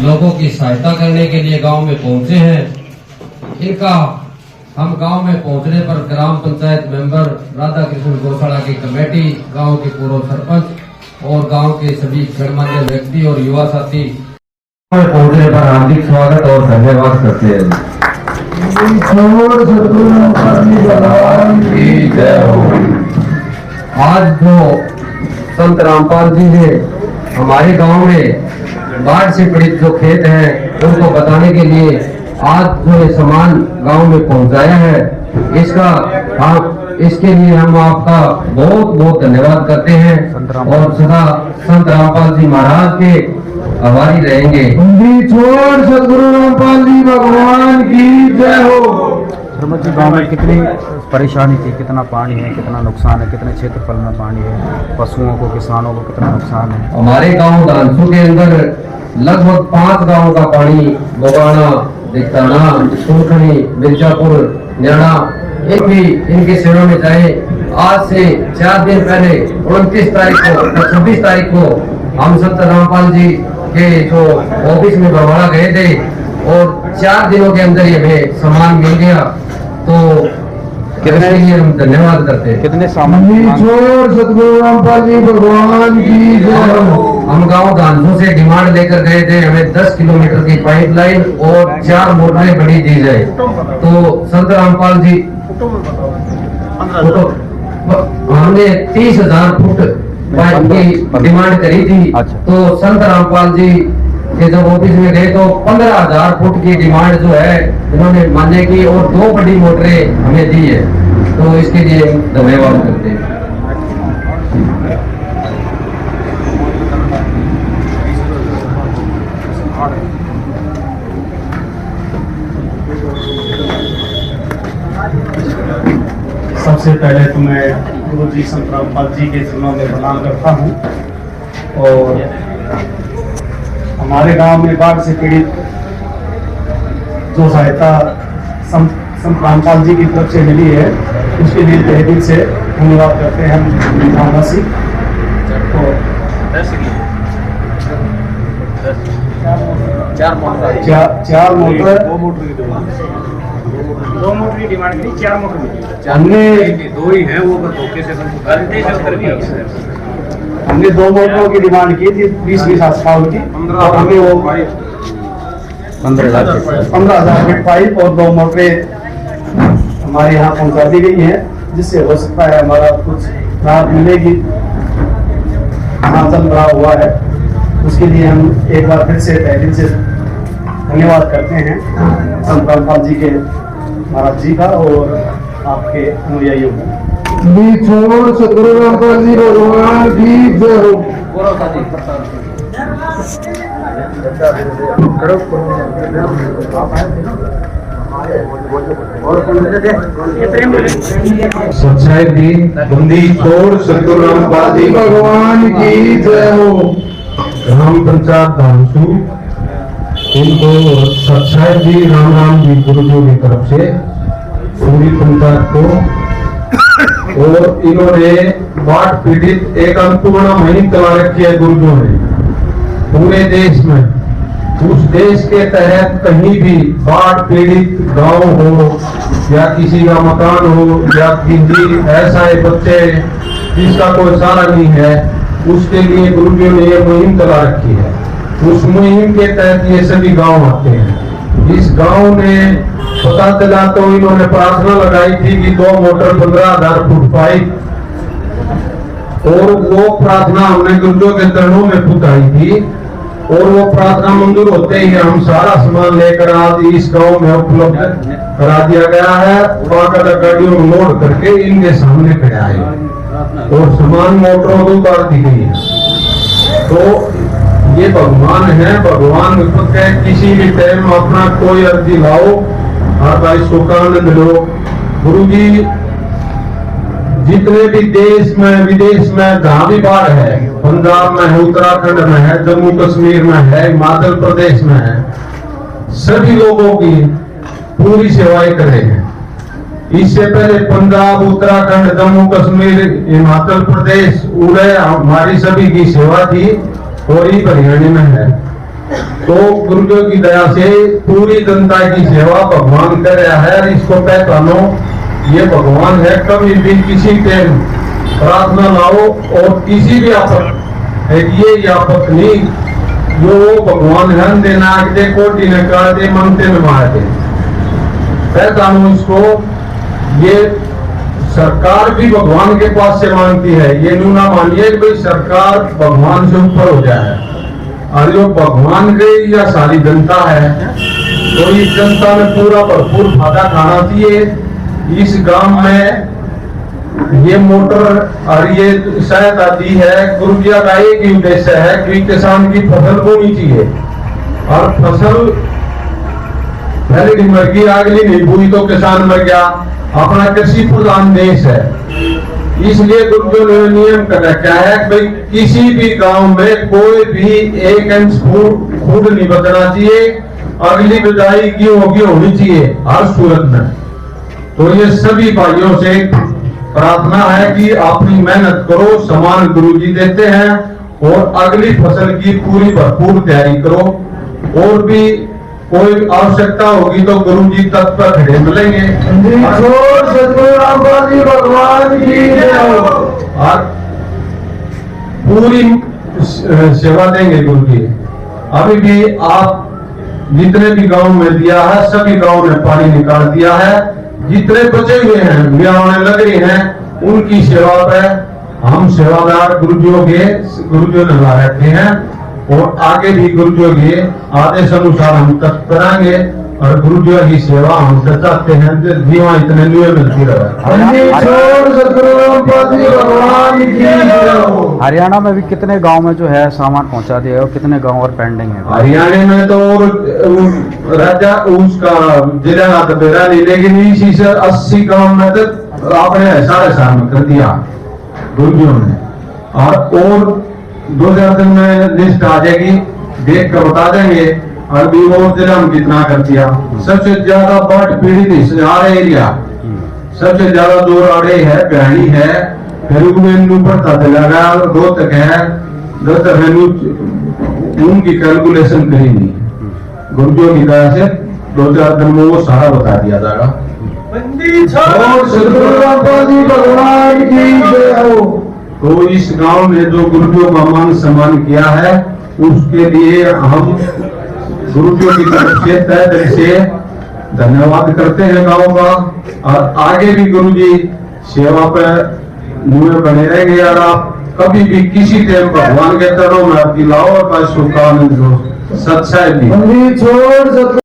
लोगों की सहायता करने के लिए गांव में पहुंचे हैं। इनका हम गांव में पहुंचने पर ग्राम पंचायत मेंबर राधा कृष्ण गौशाला की कमेटी, गांव के पूर्व सरपंच और गांव के सभी गणमान्य व्यक्ति और युवा साथी पहुंचने पर हार्दिक स्वागत और धन्यवाद करते हैं। आज जो संत रामपाल जी ने हमारे गांव में बाढ़ से पीड़ित जो खेत हैं उनको बताने के लिए आज जो सामान गांव में पहुंचाया है, इसके लिए हम आपका बहुत बहुत धन्यवाद करते हैं और सदा संत रामपाल जी महाराज के आभारी रहेंगे। छोड़ सदगुरु रामपाल जी भगवान की जय हो। सरमत जी, गाँव में कितनी परेशानी थी, कितना पानी है, कितना नुकसान है, कितने क्षेत्रफल में पानी है, पशुओं को, किसानों को कितना नुकसान है? हमारे गांव धानसू के अंदर लगभग 5 गांवों का पानी, बोगाना, दिखताना, सुरखनी, मिर्जापुर, न्याड़ा, एक भी इनकी सेवा में जाए। आज से 4 दिन पहले 29 तारीख को 26 तारीख को हम संत रामपाल जी के जो ऑफिस में बरवाड़ा गए थे और 4 दिनों के अंदर ही हमें सामान मिल गया। तो कितने लिए हम धन्यवाद करते हैं। कितने सामान? छोड़ सदगुरु रामपाल जी भगवान की जय हो। हम गांव धानसू से डिमांड लेकर गए थे, हमें 10 किलोमीटर की पाइपलाइन और 4 मोटरें बड़ी दी जाए। तो संत रामपाल जी हमने 30,000 फुट पाइप की डिमांड करी थी। तो संत रामपाल जी के जब ऑफिस में गए तो 15,000 फुट की डिमांड जो है इन्होंने मान्य की और 2 बड़ी मोटरें हमें दी है। तो इसके लिए धन्यवाद करते हैं। सबसे पहले तो मैं गुरु जी संत रामपाल जी के चरणों में प्रणाम करता हूँ और हमारे गांव में बाढ़ से पीड़ित जो सहायता संत रामपाल जी की तरफ से मिली है उसके लिए तहे दिल से धन्यवाद करते हैं हम ग्रामवासी। चार मोटर 2 मोटर की डिमांड करी, 4 मोटर हमने 2 ही है वो धोखे से हमने 2 मोटरों की डिमांड की थी 20-20 साल की और हमें वो 15,000 फीट पाइप और 2 मोटरें हमारे यहाँ पहुँचा दी गई हैं, जिससे हो सकता है हमारा कुछ राहत मिलेगी। जल भरा हुआ है, उसके लिए हम एक बार फिर से तहे दिल से धन्यवाद करते हैं संत रामपाल जी के महाराज जी का और आपके अनुयायियों का। छोड़ सदगुरु रामपाल जी भगवान की जय हो। सच्चाई दी बंदी छोड़ सदगुरु रामपाल जी भगवान की जय हो। ग्राम पंचायत धानसू इनको सच्चाई दी राम जी गुरुजी की तरफ से पूरी पंचायत को, और इन्होंने बाढ़ पीड़ित एक अन्नपूर्णा मुहिम चला रखी है गुरुजों ने पूरे देश में। उस देश के तहत कहीं भी बाढ़ पीड़ित गांव हो या किसी का मकान हो या किसी ऐसा है बच्चे जिसका कोई सहारा नहीं है, उसके लिए गुरुजों ने ये मुहिम चला रखी है। उस मुहिम के तहत ये सभी गांव आते हैं। इस गांव में पता चला तो इन्होंने प्रार्थना लगाई थी कि 2 मोटर 15,000 फुट पाइप, और वो प्रार्थना हमने गुरुजों के चरणों में पुताई थी और वो प्रार्थना मंजूर होते ही हम सारा सामान लेकर आज इस गांव में उपलब्ध करा दिया गया है। बाकायदा गाड़ियों में लोड करके इनके सामने खड़े आए और सामान मोटरों को उतार दी गई है। तो ये भगवान है, भगवान के किसी भी टाइम अपना कोई अर्जी लाओ, हर भाई सुखानंद लो। गुरु जी जितने भी देश में विदेश में जहां भी बाढ़ है, पंजाब में है, उत्तराखंड में है, जम्मू कश्मीर में है, हिमाचल प्रदेश में है, सभी लोगों की पूरी सेवाएं कर रहे हैं। इससे पहले पंजाब, उत्तराखंड, जम्मू कश्मीर, हिमाचल प्रदेश उड़े हमारी सभी की सेवा थी और ये हरियाणा में है। तो गुरुदेव की दया से पूरी जनता की सेवा भगवान कर रहा है। इसको पहचानो, ये भगवान है। कभी भी किसी टाइम प्रार्थना लाओ और किसी भी आफत है, ये आफत नहीं, जो वो भगवान है देना दे कोटि ने कर दे मनते में मार दे। पहचानो इसको। ये सरकार भी भगवान के पास से मांगती है। ये न्यू ना मानिए कि भाई सरकार भगवान से ऊपर हो जाए। और जो भगवान के या सारी जनता है, तो इस जनता में पूरा भरपूर फायदा खाना चाहिए। इस गांव में ये मोटर और ये सहायता दी है गुरुजिया का एक ही उद्देश्य है कि किसान की फसल बोनी चाहिए। और फसल पहले की मर गई, अगली नहीं बोई तो किसान मर गया। अपना कृषि प्रधान देश है, इसलिए गुरुदेव ने नियम कर रखा है कि भाई किसी भी गांव में कोई भी 1 इंच फूड नहीं बचना चाहिए। अगली बिजाई की होनी चाहिए हर सूरत में। तो ये सभी भाइयों से प्रार्थना है कि अपनी मेहनत करो, सामान गुरुजी देते हैं, और अगली फसल की पूरी भरपूर तैयारी करो। और भी कोई आवश्यकता होगी तो गुरुजी तत्पर खड़े मिलेंगे। सदगुरु रामपाल जी भगवान की जय हो। और पूरी सेवा देंगे गुरुजी। अभी भी आप जितने भी गांव में दिया है, सभी गांव में पानी निकाल दिया है। जितने बचे हुए हैं, ब्याह लग रही हैं, उनकी सेवा पे हम सेवादार गुरुजियों ने ला रखे हैं। और आगे भी गुरुजियों के आदेश अनुसार हम कराएंगे। और गुरुजियों की सेवा हम चाहते हैं जीवन इतने लिए मिलती रहे। सदगुरु रामपाल जी भगवान की जय हो। हरियाणा में भी कितने गांव में जो है सामान पहुंचा दिया है और कितने गांव और पेंडिंग है? हरियाणा में तो राजा उसका जिला बेरा नहीं, लेकिन इसी से 80 गांव में तो आपने 4.5 में कर दिया गुरुजियों ने। और 2-4 दिन में लिस्ट आ जाएगी, देख कर बता देंगे। और भी वो जिला में कितना कर दिया। सबसे ज्यादा बाढ़ पीड़ित आड़े एरिया, सबसे ज्यादा दूर आड़े है, बहनी है, फिर पड़ता चला रोहतक है, उनकी कैलकुलेशन करी नहीं। गुरुजियों की तरह से 2-4 दिन में वो सारा बता दिया जाएगा। सदगुरु रामपाल जी भगवान की जय हो। तो इस गांव में जो गुरुजियों का मान सम्मान किया है, उसके लिए हम गुरुजियों की तरफ से तय दिल से धन्यवाद करते हैं गांव का। और आगे भी गुरुजी सेवा पर मुझे बने रहेंगे। यार आप कभी भी किसी टाइम भगवान के चरणों में आपकी लाओ और शुभकामनाएं दो। सच्चाई भी छोड़